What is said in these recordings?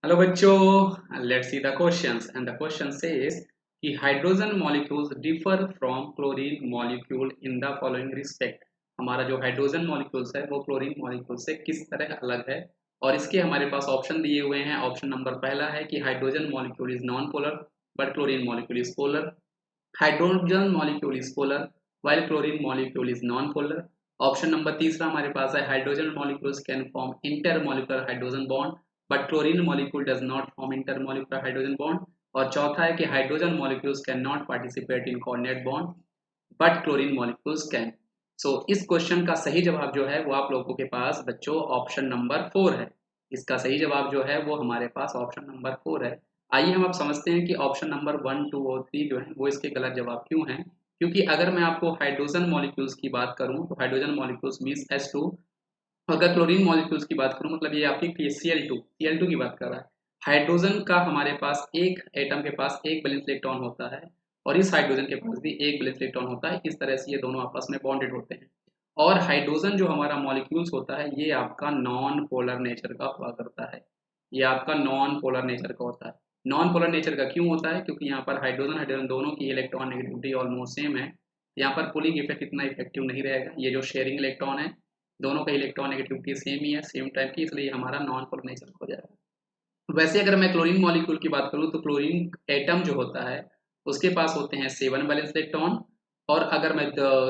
Hello बच्चों, let's see the questions and the question says कि hydrogen molecules differ from chlorine molecule in the following respect. हमारा जो hydrogen molecules है वो chlorine molecule से किस तरह अलग है। और इसके हमारे पास ऑप्शन दिए हुए हैं। ऑप्शन नंबर पहला है कि hydrogen molecule is non polar but chlorine molecule is polar. Hydrogen molecule is polar while chlorine molecule is non-polar. Option number तीसरा हमारे पास है hydrogen molecules can form intermolecular hydrogen bond but chlorine molecule does not form intermolecular hydrogen bond. और चौथा है कि hydrogen molecules can not participate in coordinate bond but chlorine molecules can. So इस question का सही जवाब जो है वो आप लोगों के पास बच्चों ऑप्शन नंबर 4 है। इसका सही जवाब जो है वो हमारे पास ऑप्शन नंबर 4 है। आइए हम अब समझते हैं कि ऑप्शन नंबर 1, 2 और 3 जो है वो इसके गलत जवाब क्यों हैं। क्योंकि अगर मैं आपको हाइड्रोजन मॉलिक्यूल्स की बात करूं तो हाइड्रोजन मॉलिक्यूल्स मींस H2। अगर क्लोरीन मॉलिक्यूल्स की बात करूं मतलब ये आपकी Cl2 की बात कर रहा है। हाइड्रोजन का हमारे पास एक एटम के पास एक वैलेंस इलेक्ट्रॉन होता है और इस हाइड्रोजन के पास भी एक वैलेंस इलेक्ट्रॉन होता है। इस तरह से ये दोनों आपस में बॉन्डेड होते हैं। और हाइड्रोजन जो हमारा मॉलिक्यूल्स होता है ये आपका नॉन पोलर नेचर का हुआ करता है। ये आपका नॉन पोलर नेचर का होता है। नॉन पोलर नेचर का क्यों होता है? क्योंकि यहाँ पर हाइड्रोजन हाइड्रोजन दोनों की इलेक्ट्रॉन नेगेटिविटी ऑलमोस्ट सेम है। यहाँ पर पुलिंग इफेक्ट इतना इफेक्टिव नहीं रहेगा। ये जो शेयरिंग इलेक्ट्रॉन है दोनों का इलेक्ट्रॉन नेगेटिविटी सेम ही है, सेम टाइप की, इसलिए हमारा नॉन पोलर नेचर हो जाएगा। वैसे अगर मैं क्लोरीन मॉलिक्यूल की बात करूं तो क्लोरीन एटम जो होता है उसके पास होते हैं 7 वैलेंस इलेक्ट्रॉन। और अगर मैं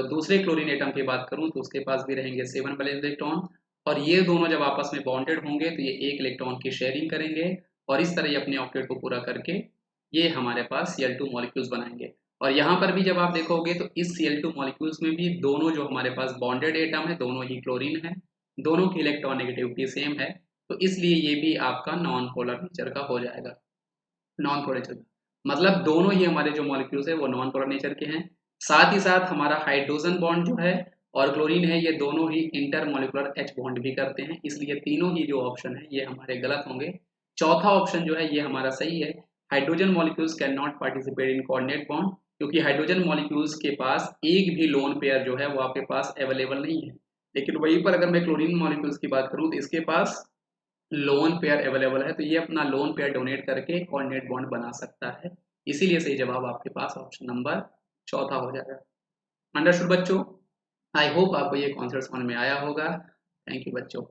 दूसरे क्लोरीन एटम की बात करूं तो उसके पास भी रहेंगे 7 वैलेंस इलेक्ट्रॉन। और ये दोनों जब आपस में बॉन्डेड होंगे तो ये एक इलेक्ट्रॉन की शेयरिंग करेंगे और इस तरह ये अपने ऑक्टेट को पूरा करके ये हमारे पास Cl2 मॉलिक्यूल्स बनाएंगे। और यहाँ पर भी जब आप देखोगे तो इस Cl2 मॉलिक्यूल्स में भी दोनों जो हमारे पास बॉन्डेड एटम है दोनों ही क्लोरीन है। दोनों की इलेक्ट्रॉन नेगेटिविटी सेम है। तो इसलिए ये भी आपका नॉन पोलर नेचर का हो जाएगा। नॉन पोलर नेचर का मतलब दोनों ही हमारे जो मॉलिक्यूल्स है वो नॉन पोलर नेचर के हैं। साथ ही साथ हमारा हाइड्रोजन बॉन्ड जो है और क्लोरीन है ये दोनों ही इंटर मॉलिकुलर H बॉन्ड भी करते हैं। इसलिए तीनों ही जो ऑप्शन है ये हमारे गलत होंगे। चौथा ऑप्शन जो है ये हमारा सही है। Hydrogen molecules can not participate in coordinate bond क्योंकि हाइड्रोजन मॉलिक्यूल्स के पास एक भी लोन पेयर जो है वो आपके पास अवेलेबल नहीं है। लेकिन वहीं पर अगर मैं क्लोरीन मॉलिक्यूल्स की बात करूं तो इसके पास लोन पेयर अवेलेबल है तो ये अपना लोन पेयर डोनेट करके कोऑर्डिनेट बॉन्ड बना सकता है। इसीलिए सही जवाब आपके पास ऑप्शन नंबर चौथा हो जाएगा। अंडरस्टूड बच्चों? आई होप आपको ये कॉन्सेप्ट समझ में आया होगा। थैंक यू बच्चों।